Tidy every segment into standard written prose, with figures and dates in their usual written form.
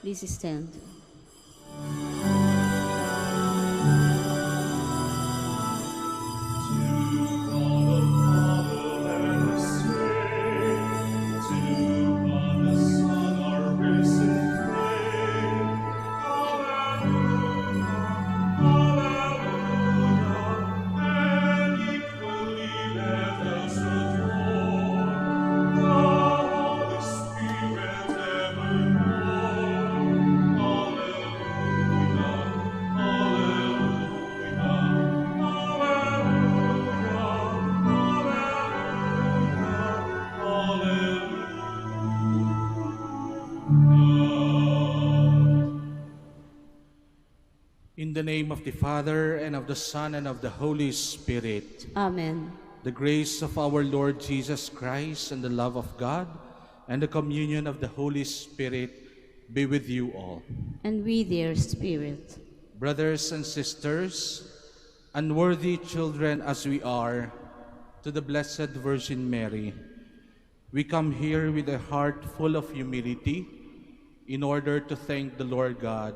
Please stand. In the name of the Father, and of the Son, and of the Holy Spirit. Amen. The grace of our Lord Jesus Christ, and the love of God, and the communion of the Holy Spirit be with you all. And with your spirit. Brothers and sisters, unworthy children as we are, to the Blessed Virgin Mary, we come here with a heart full of humility in order to thank the Lord God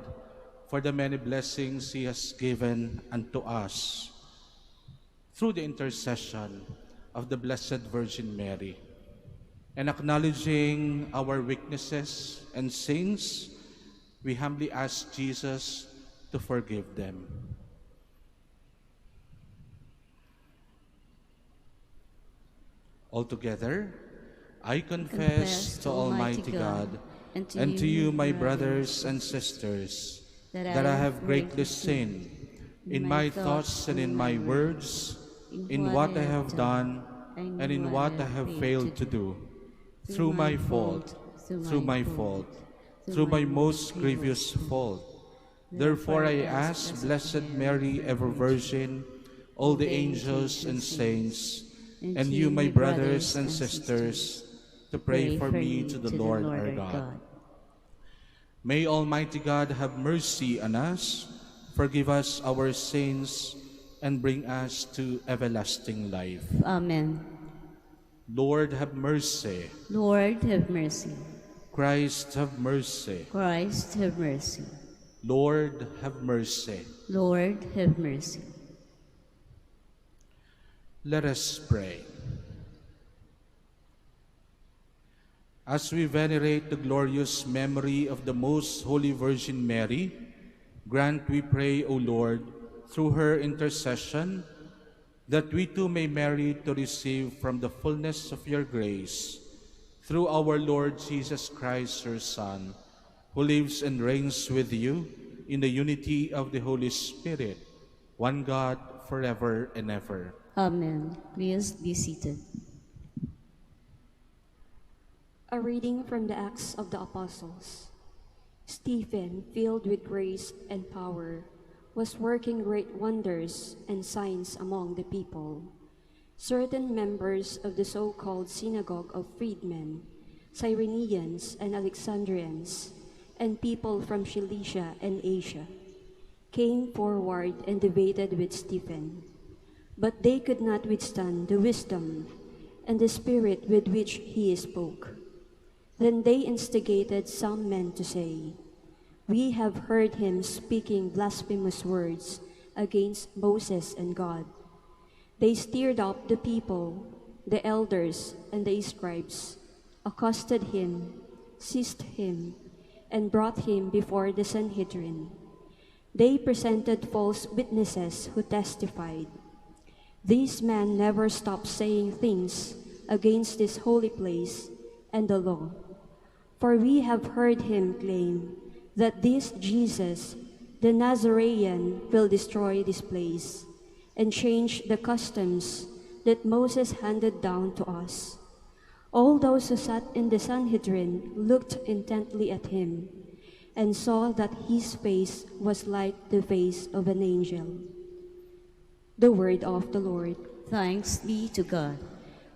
for the many blessings He has given unto us through the intercession of the Blessed Virgin Mary. And acknowledging our weaknesses and sins, we humbly ask Jesus to forgive them. Altogether, I confess to Almighty God and to you, my brothers and sisters, that I have greatly sinned in my thoughts and in my words, in what I have done and in what I have failed to do, through my fault, through my most grievous fault. Therefore I ask Blessed Mary, ever Virgin, all the angels and saints, and you, my brothers and sisters, to pray for me to the Lord our God. May Almighty God have mercy on us, forgive us our sins, and bring us to everlasting life. Amen. Lord, have mercy. Lord, have mercy. Christ, have mercy. Christ, have mercy. Lord, have mercy. Lord, have mercy. Let us pray. As we venerate the glorious memory of the Most Holy Virgin Mary, grant, we pray, O Lord, through her intercession, that we too may merit to receive from the fullness of your grace, through our Lord Jesus Christ, your Son, who lives and reigns with you in the unity of the Holy Spirit, one God, forever and ever. Amen. Please be seated. A reading from the Acts of the Apostles. Stephen, filled with grace and power, was working great wonders and signs among the people. Certain members of the so-called synagogue of freedmen, Cyrenians and Alexandrians, and people from Cilicia and Asia, came forward and debated with Stephen. But they could not withstand the wisdom and the spirit with which he spoke. Then they instigated some men to say, "We have heard him speaking blasphemous words against Moses and God." They stirred up the people, the elders and the scribes, accosted him, seized him, and brought him before the Sanhedrin. They presented false witnesses who testified, "This man never stopped saying things against this holy place and the law. For we have heard him claim that this Jesus, the Nazarene, will destroy this place and change the customs that Moses handed down to us." All those who sat in the Sanhedrin looked intently at him and saw that his face was like the face of an angel. The word of the Lord. Thanks be to God.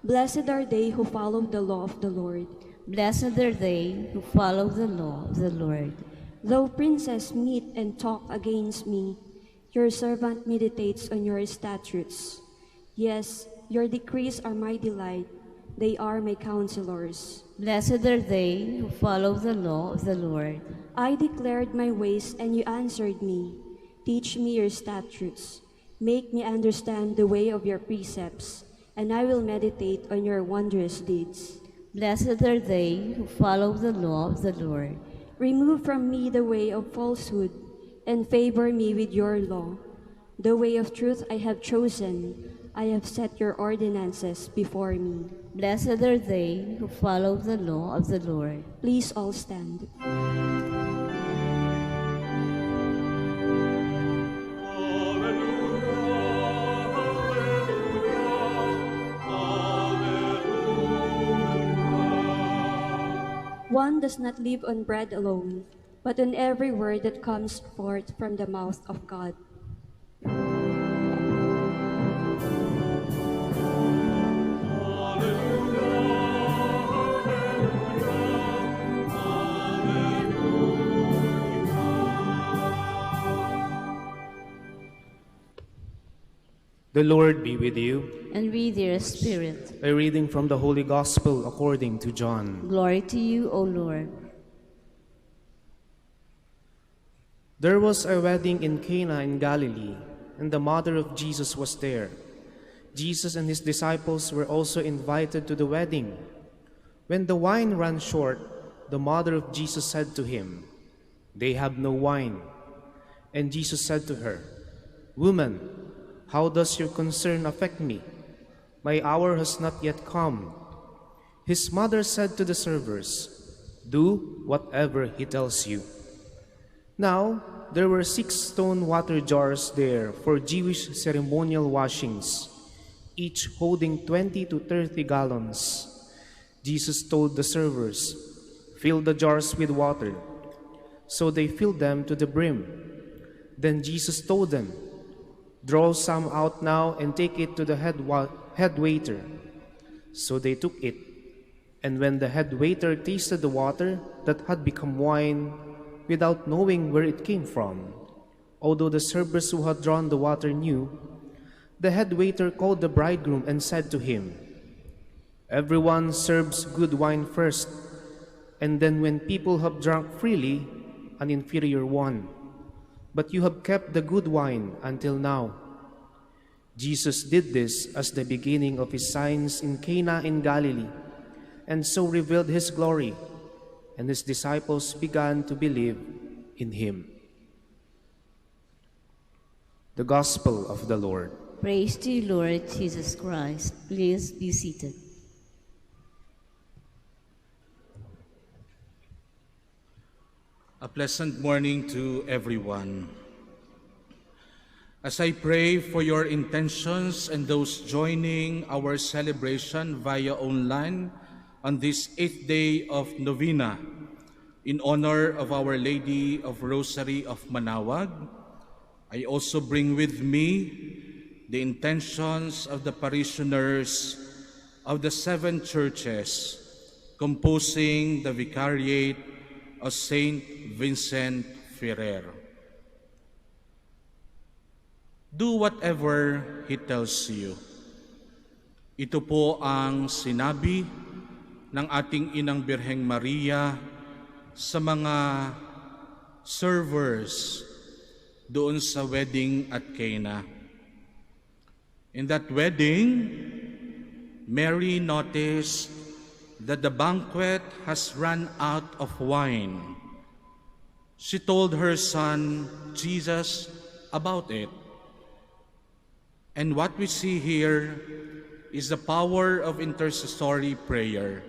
Blessed are they who follow the law of the Lord. Blessed are they who follow the law of the Lord. Though princes meet and talk against me, your servant meditates on your statutes. Yes, your decrees are my delight, They are my counselors. Blessed are they who follow the law of the Lord. I declared my ways, and you answered me. Teach me your statutes. Make me understand the way of your precepts, and I will meditate on your wondrous deeds. Blessed are they who follow the law of the Lord. Remove from me the way of falsehood, and favor me with your law. The way of truth I have chosen. I have set your ordinances before me. Blessed are they who follow the law of the Lord. Please all stand. One does not live on bread alone, but on every word that comes forth from the mouth of God. The Lord be with you. And with your spirit. A reading from the Holy Gospel according to John. Glory to you, O Lord. There was a wedding in Cana in Galilee, and the mother of Jesus was there. Jesus and his disciples were also invited to the wedding. When the wine ran short, the mother of Jesus said to him, "They have no wine." And Jesus said to her, "Woman, how does your concern affect me? My hour has not yet come." His mother said to the servers, "Do whatever he tells you." Now there were 6 stone water jars there for Jewish ceremonial washings, each holding 20 to 30 gallons. Jesus told the servers, "Fill the jars with water." So they filled them to the brim. Then Jesus told them, "Draw some out now and take it to the head waiter." So they took it. And when the head waiter tasted the water that had become wine, without knowing where it came from, although the servers who had drawn the water knew, the head waiter called the bridegroom and said to him, "Everyone serves good wine first, and then when people have drunk freely, an inferior one. But you have kept the good wine until now." Jesus did this as the beginning of his signs in Cana in Galilee, and so revealed his glory, and his disciples began to believe in him. The Gospel of the Lord. Praise to you, Lord Jesus Christ. Please be seated. A pleasant morning to everyone. As I pray for your intentions and those joining our celebration via online on this 8th day of Novena, in honor of Our Lady of Rosary of Manaoag, I also bring with me the intentions of the parishioners of the 7 churches composing the Vicariate of Saint Vincent Ferrer. Do whatever he tells you. Ito po ang sinabi ng ating Inang Birheng Maria sa mga servers doon sa wedding at Cana. In that wedding, Mary noticed that the banquet has run out of wine. She told her son, Jesus, about it. And what we see here is the power of intercessory prayer.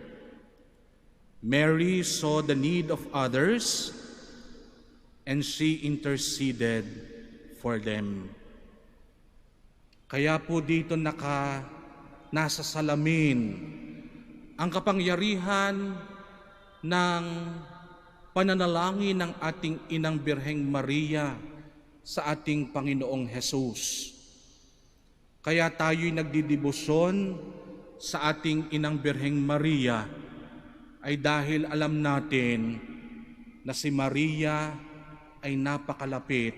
Mary saw the need of others, and she interceded for them. Kaya po dito nasa salamin ang kapangyarihan ng pananalangin ng ating Inang Birheng Maria sa ating Panginoong Hesus. Kaya tayo'y nagdidibosyon sa ating Inang Birheng Maria ay dahil alam natin na si Maria ay napakalapit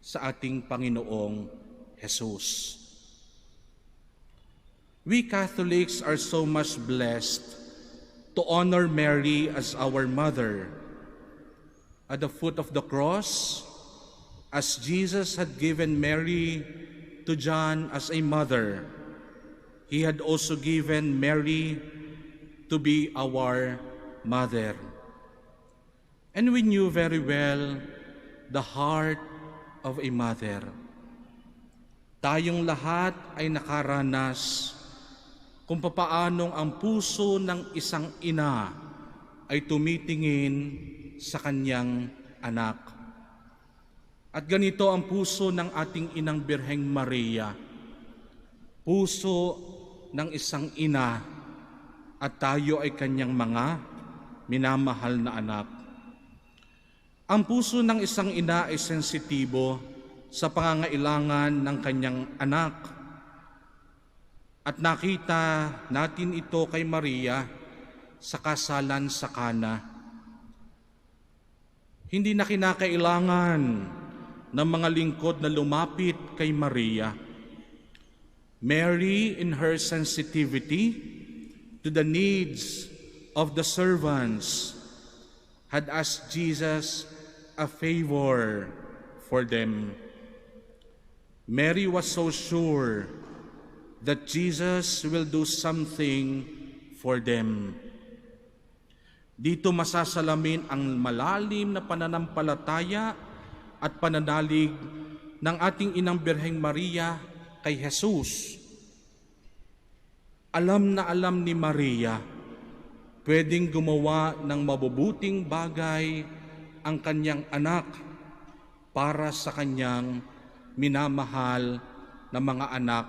sa ating Panginoong Hesus. We Catholics are so much blessed to honor Mary as our mother. At the foot of the cross, as Jesus had given Mary to John as a mother, He had also given Mary to be our mother. And we knew very well the heart of a mother. Tayong lahat ay nakaranas kung papaanong ang puso ng isang ina ay tumitingin sa kanyang anak. At ganito ang puso ng ating inang Birheng Maria, puso ng isang ina, at tayo ay kanyang mga minamahal na anak. Ang puso ng isang ina ay sensitibo sa pangangailangan ng kanyang anak. At nakita natin ito kay Maria sa kasalan sa Kana. Hindi na kinakailangan ng mga lingkod na lumapit kay Maria. Mary, in her sensitivity to the needs of the servants, had asked Jesus a favor for them. Mary was so sure that Jesus will do something for them. Dito masasalamin ang malalim na pananampalataya at pananalig ng ating inang Birheng Maria kay Jesus. Alam na alam ni Maria, pwedeng gumawa ng mabubuting bagay ang kanyang anak para sa kanyang minamahal na mga anak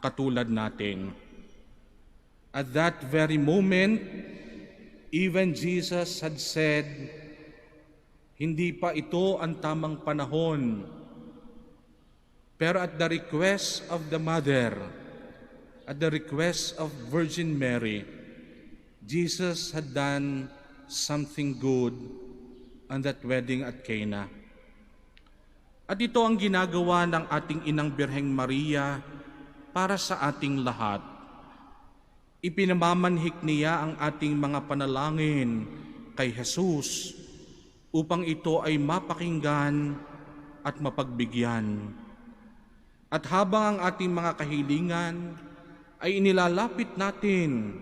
katulad natin. At that very moment, even Jesus had said, hindi pa ito ang tamang panahon. Pero at the request of the mother, at the request of Virgin Mary, Jesus had done something good on that wedding at Cana. At ito ang ginagawa ng ating inang Birheng Maria para sa ating lahat. Ipinamamanhik niya ang ating mga panalangin kay Jesus upang ito ay mapakinggan at mapagbigyan. At habang ang ating mga kahilingan ay inilalapit natin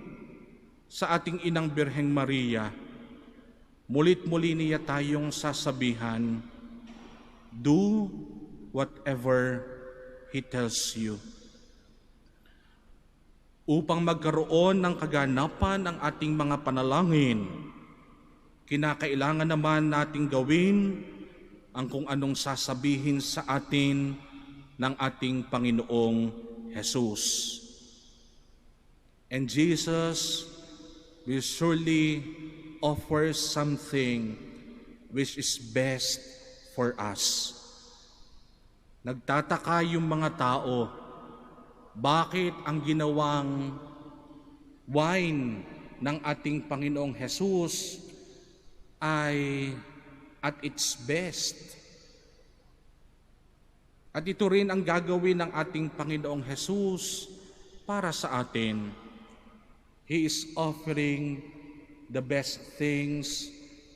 sa ating inang Birheng Maria, mulit-muli niya tayong sasabihan, do whatever He tells you. Upang magkaroon ng kaganapan ang ating mga panalangin, kinakailangan naman nating gawin ang kung anong sasabihin sa atin ng ating Panginoong Jesus. And Jesus will surely offer something which is best for us. Nagtataka yung mga tao, bakit ang ginawang wine ng ating Panginoong Jesus ay at its best? At ito rin ang gagawin ng ating Panginoong Jesus para sa atin. He is offering the best things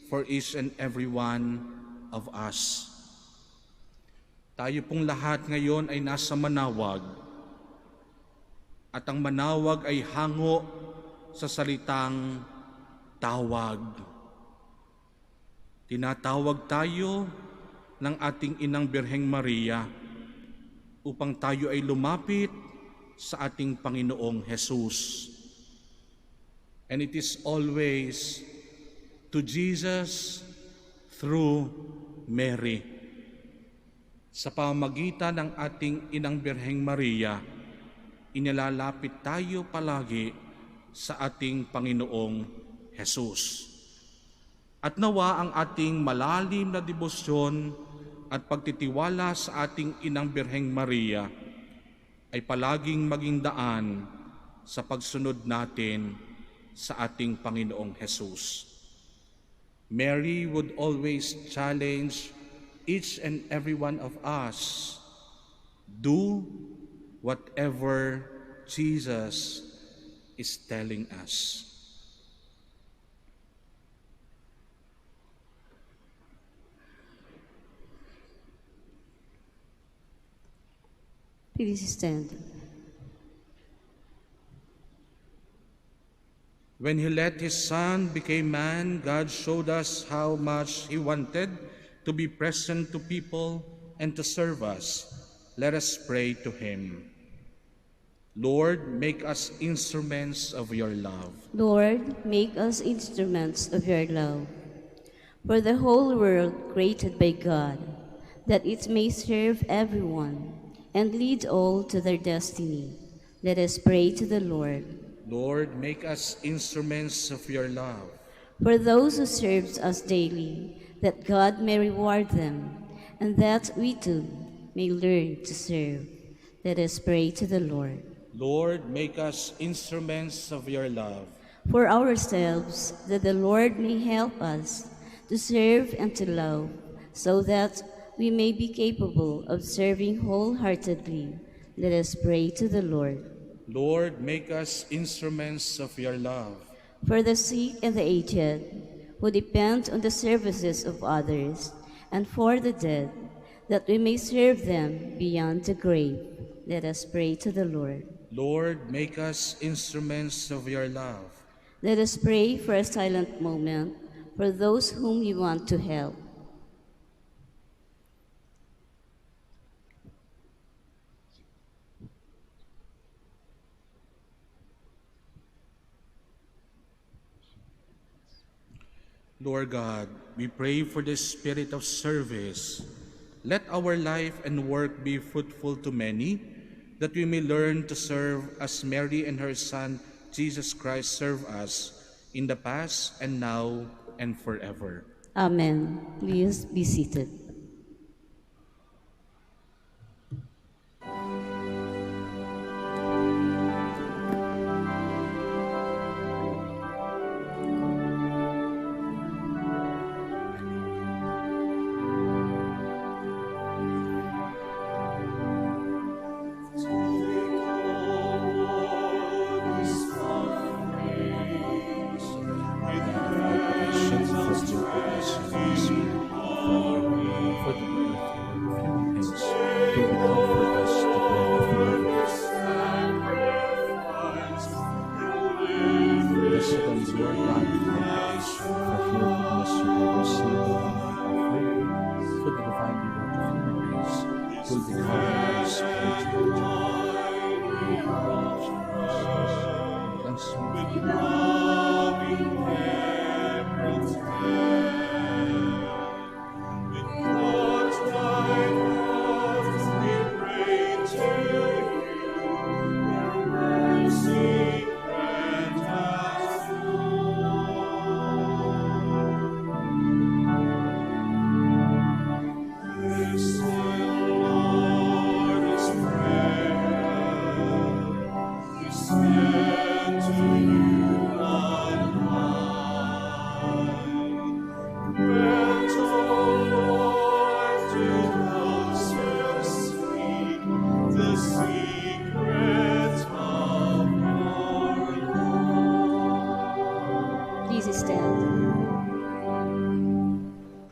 for each and every one of us. Tayo pong lahat ngayon ay nasa Manaoag. At ang Manaoag ay hango sa salitang tawag. Tinatawag tayo ng ating inang Birheng Maria upang tayo ay lumapit sa ating Panginoong Jesus. And it is always to Jesus through Mary. Sa pamamagitan ng ating inang Birheng Maria, inilalapit tayo palagi sa ating Panginoong Jesus. At nawa ang ating malalim na debosyon at pagtitiwala sa ating inang Birheng Maria ay palaging maging daan sa pagsunod natin sa ating Panginoong Jesus. Mary would always challenge each and every one of us, do whatever Jesus is telling us. Please stand. When he let his Son become man, God showed us how much he wanted to be present to people and to serve us. Let us pray to him. Lord, make us instruments of your love. Lord, make us instruments of your love. For the whole world created by God, that it may serve everyone and lead all to their destiny. Let us pray to the Lord. Lord, make us instruments of your love. For those who serve us daily, that God may reward them, and that we too may learn to serve. Let us pray to the Lord. Lord, make us instruments of your love. For ourselves, that the Lord may help us to serve and to love, so that we may be capable of serving wholeheartedly. Let us pray to the Lord. Lord, make us instruments of your love. For the sick and the aged, who depend on the services of others, and for the dead, that we may serve them beyond the grave. Let us pray to the Lord. Lord, make us instruments of your love. Let us pray for a silent moment for those whom we want to help. Lord God, we pray for the spirit of service. Let our life and work be fruitful to many, that we may learn to serve as Mary and her Son, Jesus Christ, serve us in the past and now and forever. Amen. Please be seated.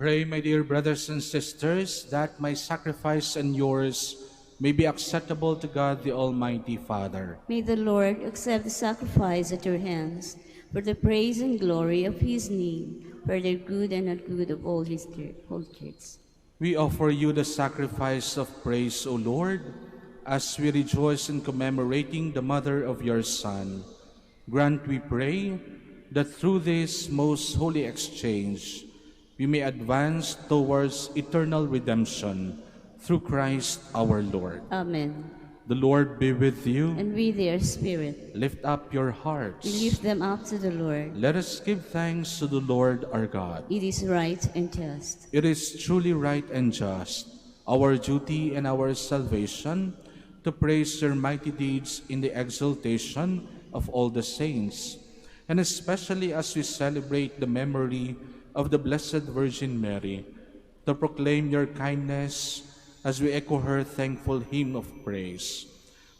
Pray, my dear brothers and sisters, that my sacrifice and yours may be acceptable to God the Almighty Father. May the Lord accept the sacrifice at your hands for the praise and glory of his name, for the good and not good of all his whole church. We offer you the sacrifice of praise, O Lord, as we rejoice in commemorating the mother of your Son. Grant, we pray, that through this most holy exchange, we may advance towards eternal redemption through Christ our Lord. Amen. The Lord be with you. And with their spirit. Lift up your hearts. We lift them up to the Lord. Let us give thanks to the Lord our God. It is right and just. It is truly right and just, our duty and our salvation, to praise your mighty deeds in the exaltation of all the saints, and especially as we celebrate the memory of the Blessed Virgin Mary, to proclaim your kindness as we echo her thankful hymn of praise.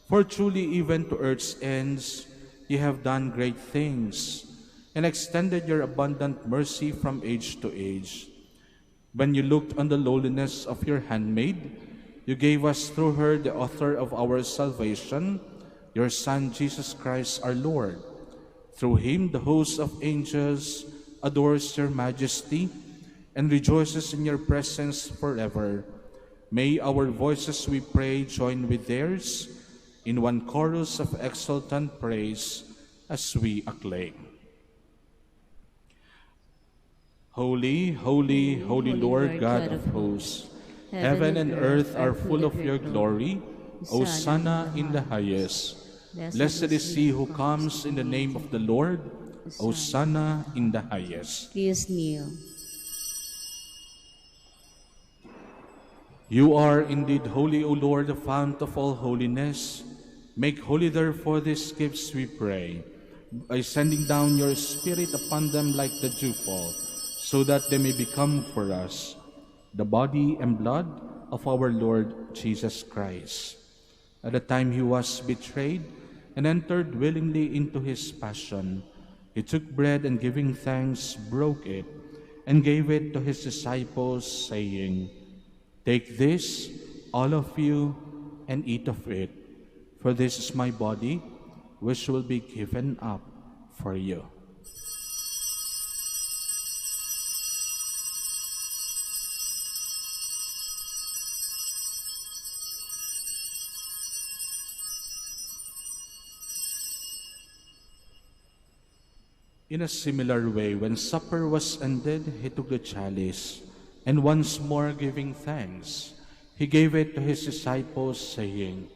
For truly even to earth's ends ye have done great things, and extended your abundant mercy from age to age. When you looked on the lowliness of your handmaid, you gave us through her the author of our salvation, your Son Jesus Christ our Lord. Through him the host of angels adores your majesty and rejoices in your presence forever. May our voices, we pray, join with theirs in one chorus of exultant praise as we acclaim. Holy, holy, holy Lord God of hosts, heaven and earth are full of your glory. Hosanna in the highest. Blessed is he who comes in the name of the Lord. Hosanna in the highest. Please kneel. You are indeed holy, O Lord, the fount of all holiness. Make holy therefore these gifts, we pray, by sending down your Spirit upon them like the dewfall, so that they may become for us the body and blood of our Lord Jesus Christ. At the time he was betrayed and entered willingly into his passion, he took bread and giving thanks, broke it, and gave it to his disciples, saying, "Take this, all of you, and eat of it, for this is my body, which will be given up for you." In a similar way, when supper was ended, he took the chalice, and once more giving thanks, he gave it to his disciples, saying,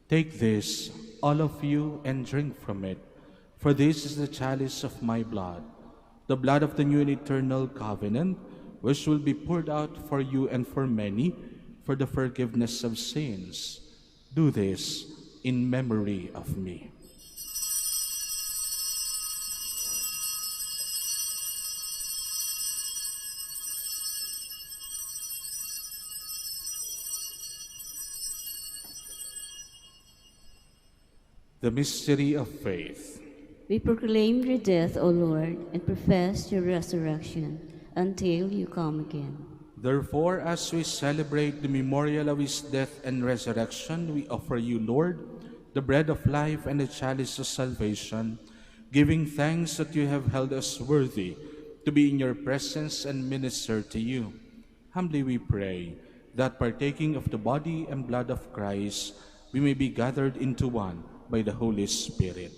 "Take this, all of you, and drink from it, for this is the chalice of my blood, the blood of the new and eternal covenant, which will be poured out for you and for many for the forgiveness of sins. Do this in memory of me." The mystery of faith. We proclaim your death, O Lord, and profess your resurrection until you come again. Therefore, as we celebrate the memorial of his death and resurrection, we offer you, Lord, the bread of life and the chalice of salvation, giving thanks that you have held us worthy to be in your presence and minister to you. Humbly we pray that, partaking of the body and blood of Christ, we may be gathered into one by the Holy Spirit.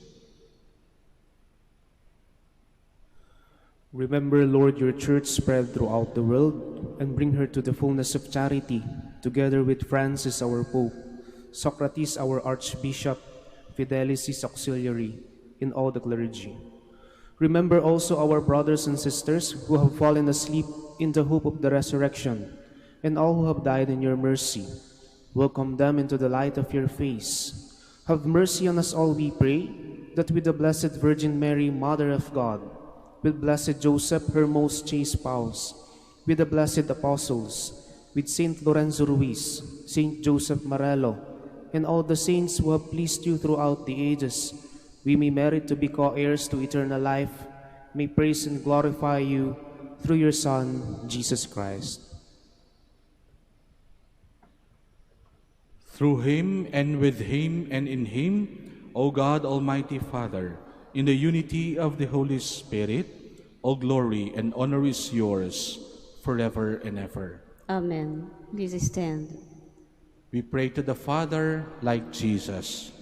Remember, Lord, your church spread throughout the world, and bring her to the fullness of charity, together with Francis, our Pope, Socrates, our Archbishop, Fidelis, his auxiliary, in all the clergy. Remember also our brothers and sisters who have fallen asleep in the hope of the resurrection, and all who have died in your mercy. Welcome them into the light of your face. Have mercy on us all, we pray, that with the Blessed Virgin Mary, Mother of God, with Blessed Joseph, her most chaste spouse, with the blessed apostles, with Saint Lorenzo Ruiz, Saint Joseph Marello, and all the saints who have pleased you throughout the ages, we may merit to be co-heirs to eternal life, may praise and glorify you through your Son, Jesus Christ. Through him, and with him, and in him, O God, Almighty Father, in the unity of the Holy Spirit, all glory and honor is yours forever and ever. Amen. Please stand. We pray to the Father like Jesus.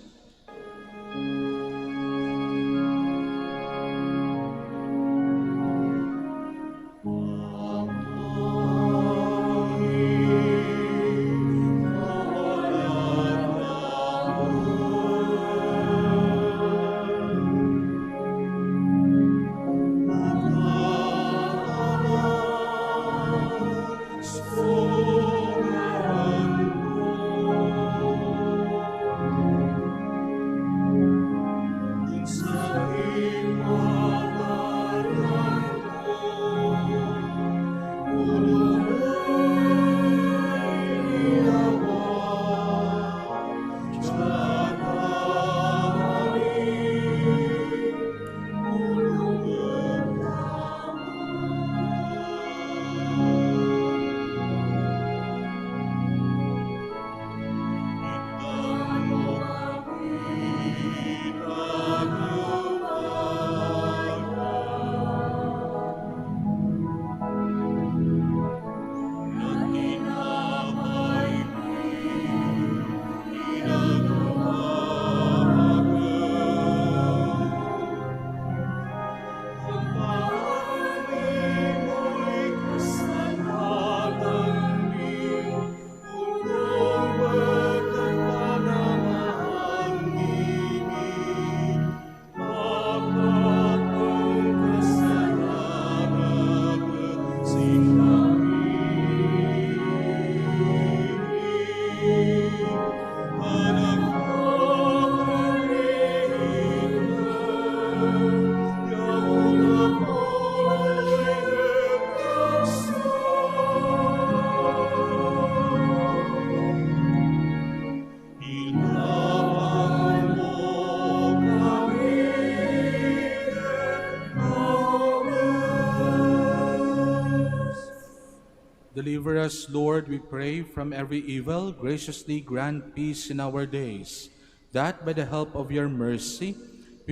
Deliver us, Lord, we pray, from every evil. Graciously grant peace in our days, that by the help of your mercy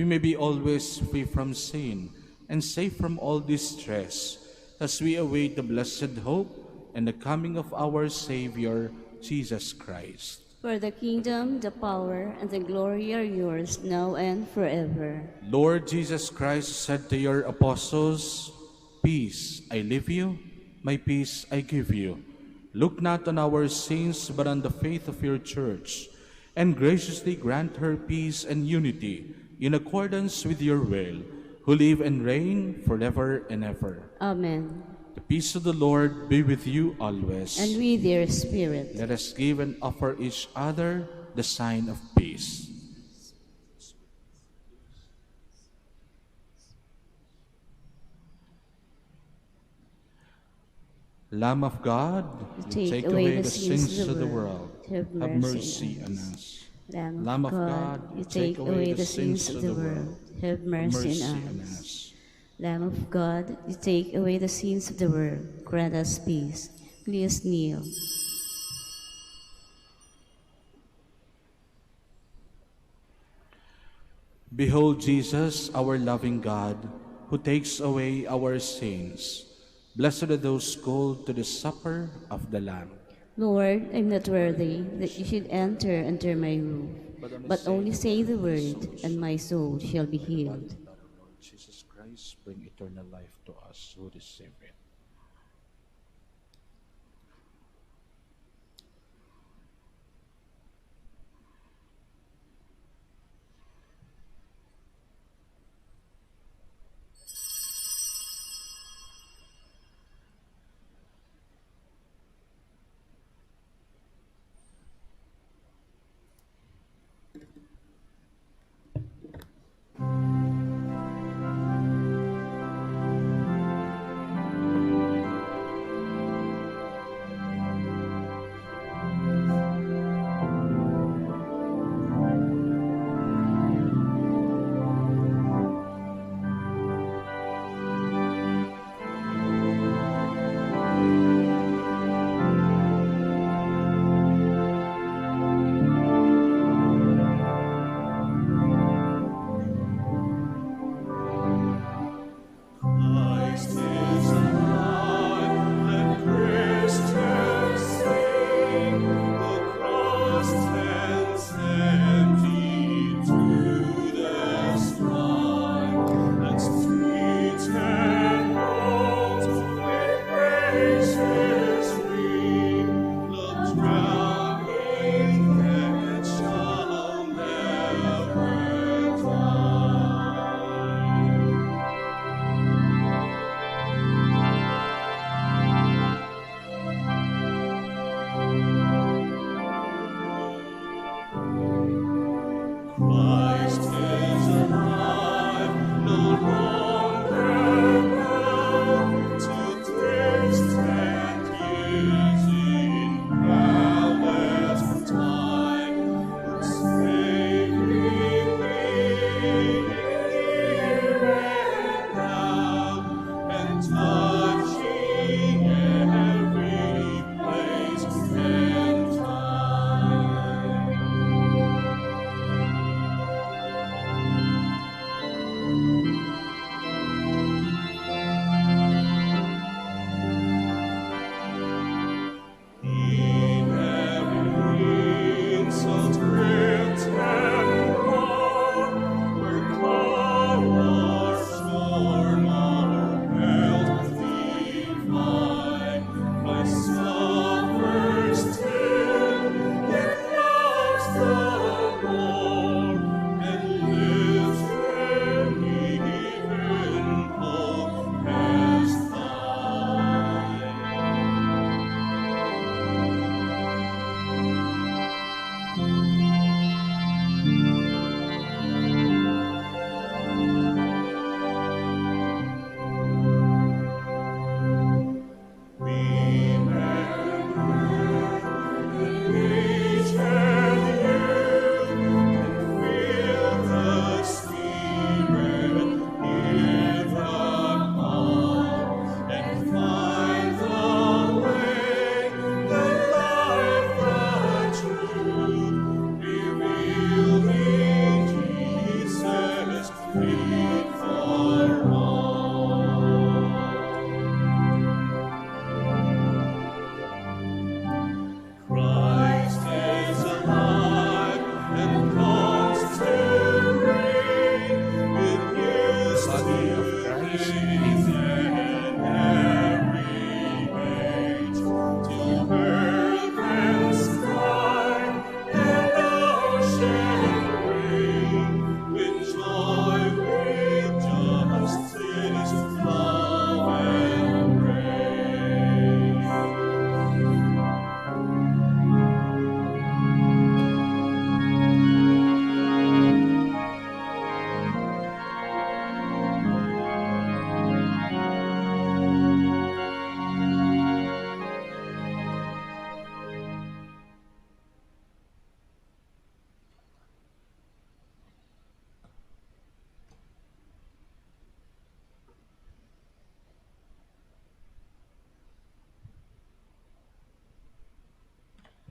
we may be always free from sin and safe from all distress, as we await the blessed hope and the coming of our Savior, Jesus Christ. For the kingdom, the power, and the glory are yours, now and forever. Lord Jesus Christ said to your apostles, "Peace I leave you, my peace I give you. Look not on our sins, but on the faith of your church, and graciously grant her peace and unity in accordance with your will, who live and reign forever and ever." Amen. The peace of the Lord be with you always. And with your spirit. Let us give and offer each other the sign of peace. Lamb of God, you take away the sins of the world. Have mercy on us. Lamb of God, you take away the sins of the world. Have mercy on us. Lamb of God, you take away the sins of the world. Grant us peace. Please kneel. Behold Jesus, our loving God, who takes away our sins. Blessed are those called to the supper of the Lamb. Lord, I am not worthy that you should enter under my roof, but only say the word, and my soul shall be healed. Lord Jesus Christ, bring eternal life to us who receive it.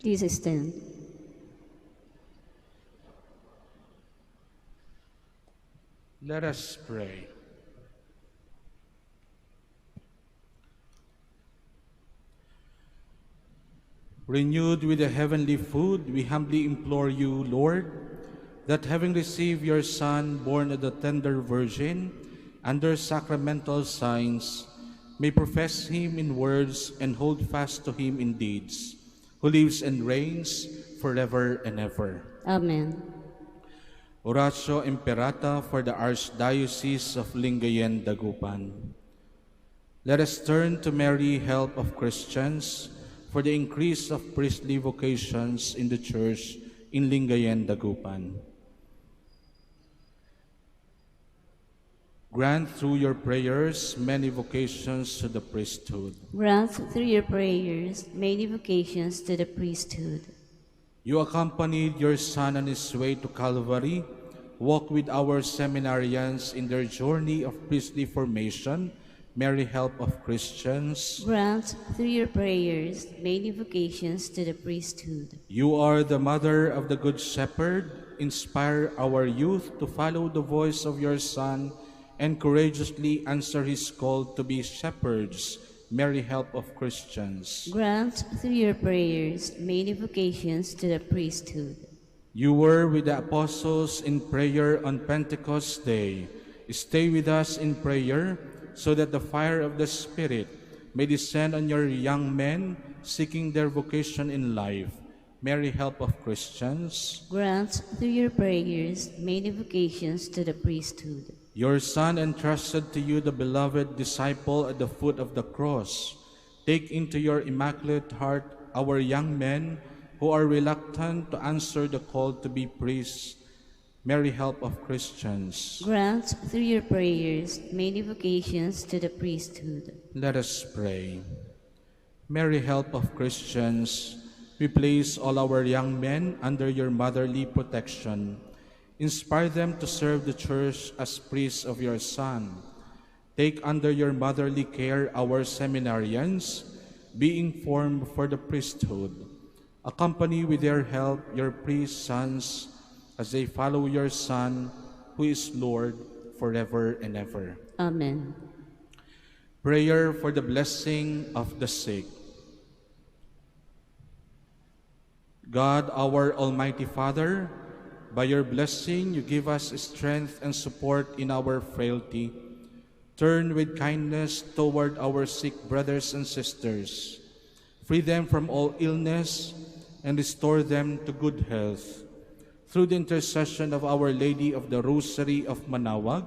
Please stand. Let us pray. Renewed with the heavenly food, we humbly implore you, Lord, that having received your Son, born of the tender Virgin, under sacramental signs, may profess him in words and hold fast to him in deeds, who lives and reigns forever and ever. Amen. Oratio Imperata for the Archdiocese of Lingayen, Dagupan. Let us turn to Mary, help of Christians, for the increase of priestly vocations in the Church in Lingayen, Dagupan. Grant through your prayers many vocations to the priesthood. Grant through your prayers many vocations to the priesthood. You accompanied your Son on his way to Calvary. Walk with our seminarians in their journey of priestly formation. Mary, help of Christians. Grant through your prayers many vocations to the priesthood. You are the mother of the Good Shepherd. Inspire our youth to follow the voice of your Son and courageously answer his call to be shepherds. Mary, help of Christians. Grant through your prayers many vocations to the priesthood. You were with the apostles in prayer on Pentecost Day. Stay with us in prayer so that the fire of the Spirit may descend on your young men seeking their vocation in life. Mary, help of Christians. Grant through your prayers many vocations to the priesthood. Your Son entrusted to you the beloved disciple at the foot of the cross. Take into your immaculate heart our young men who are reluctant to answer the call to be priests. Mary, help of Christians. Grant through your prayers many vocations to the priesthood. Let us pray. Mary, help of Christians, we place all our young men under your motherly protection. Inspire them to serve the Church as priests of your Son. Take under your motherly care our seminarians, being formed for the priesthood. Accompany with their help your priest sons as they follow your Son, who is Lord forever and ever. Amen. Prayer for the blessing of the sick. God, our Almighty Father, by your blessing you give us strength and support in our frailty. Turn with kindness toward our sick brothers and sisters. Free them from all illness and restore them to good health. Through the intercession of Our Lady of the Rosary of Manaoag,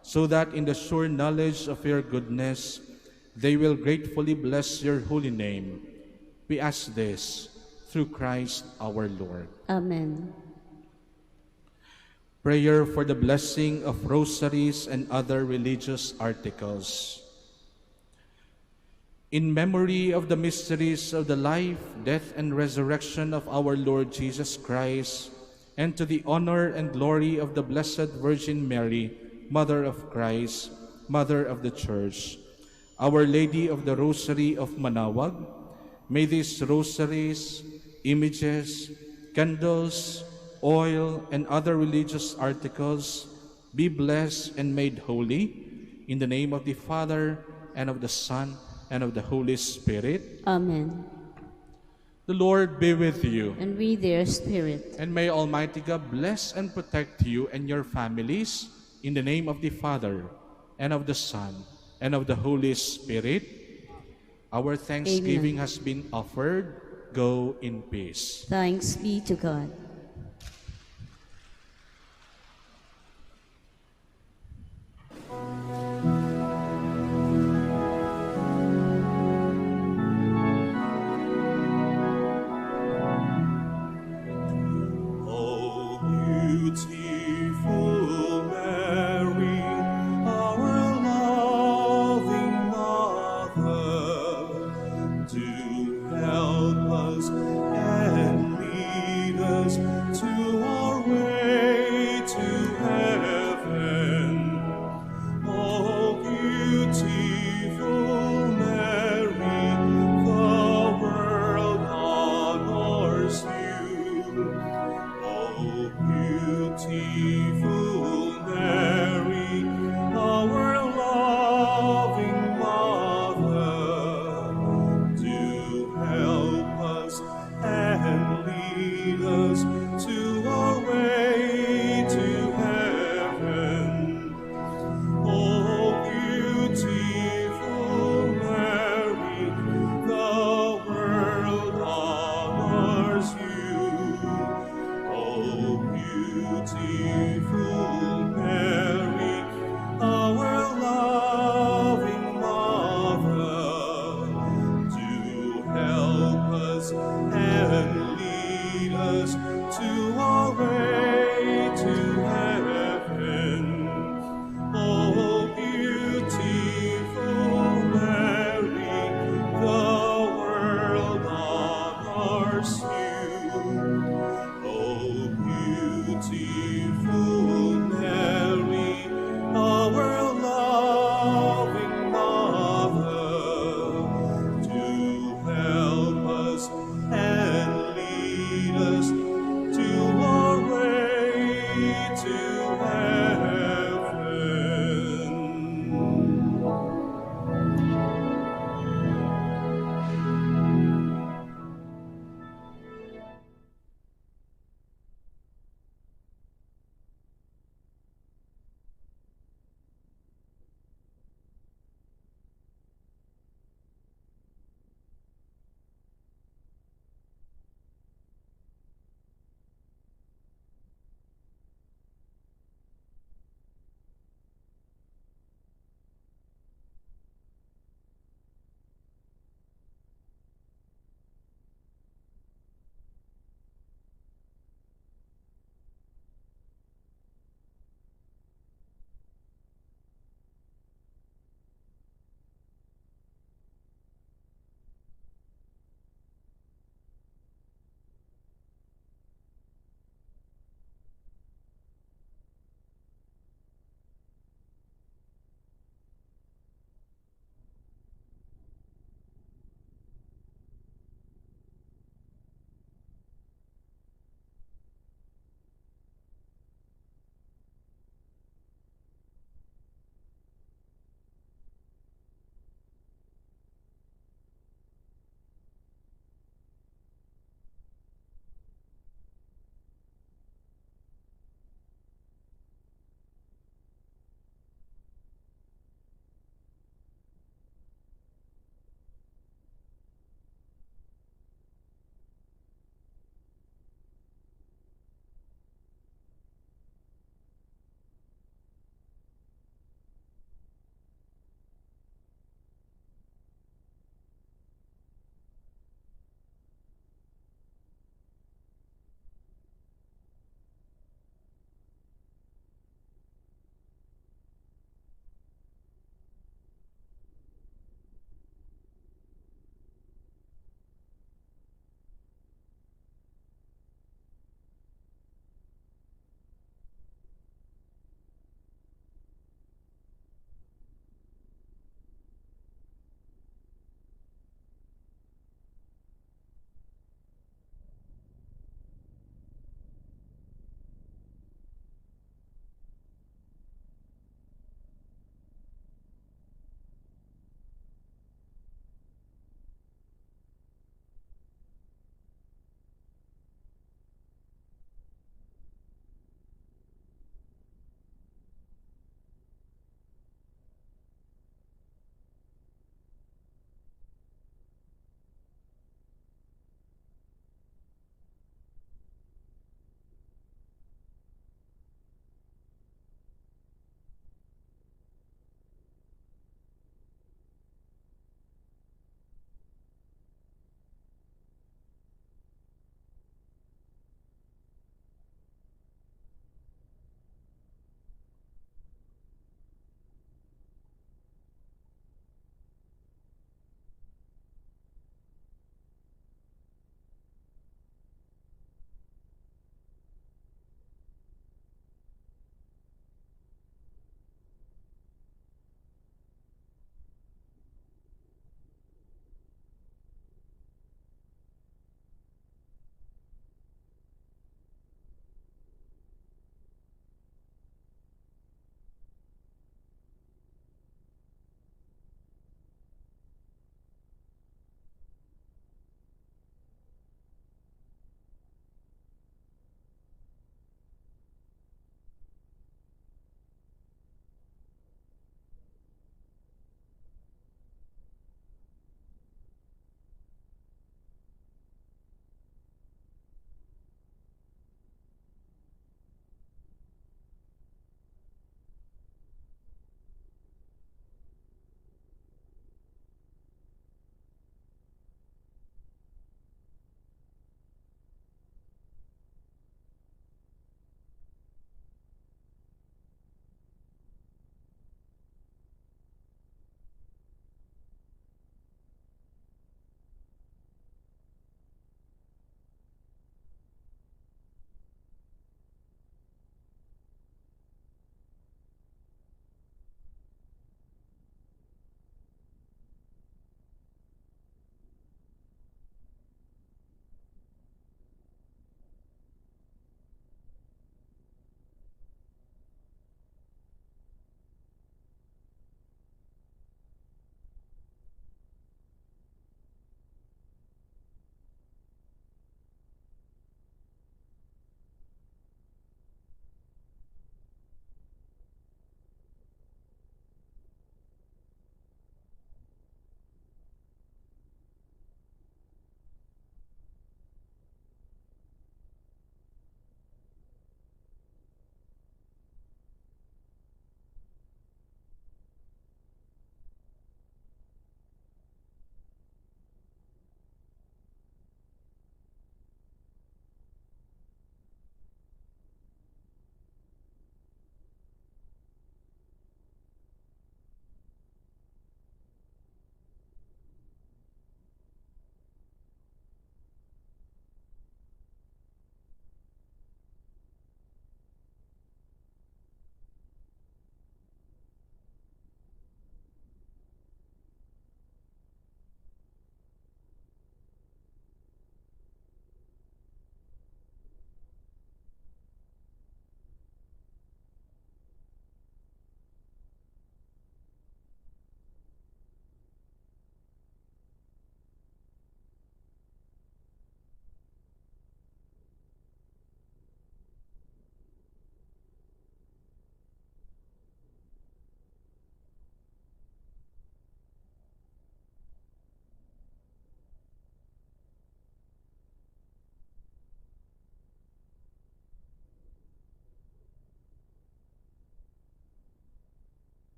so that in the sure knowledge of your goodness, they will gratefully bless your holy name. We ask this through Christ our Lord. Amen. Prayer for the blessing of rosaries and other religious articles. In memory of the mysteries of the life, death, and resurrection of our Lord Jesus Christ, and to the honor and glory of the Blessed Virgin Mary, Mother of Christ, Mother of the Church, Our Lady of the Rosary of Manaoag, may these rosaries, images, candles, oil, and other religious articles be blessed and made holy, in the name of the Father, and of the Son, and of the Holy Spirit. Amen. The Lord be with you. And with their spirit. And may Almighty God bless and protect you and your families, in the name of the Father, and of the Son, and of the Holy Spirit. Our thanksgiving Amen. has been offered. Go in peace. Thanks be to God. Help us and lead us beautiful Mary, our loving Mother, do help us and lead us to our way to heaven. Oh, beautiful Mary, the world honors you. Oh, beautiful Mary, our loving Mother, do help us and lead us to our way to heaven. Oh, beautiful Mary, the world honors you. Oh, beautiful Mary, our loving Mother, do help us and lead us to our way to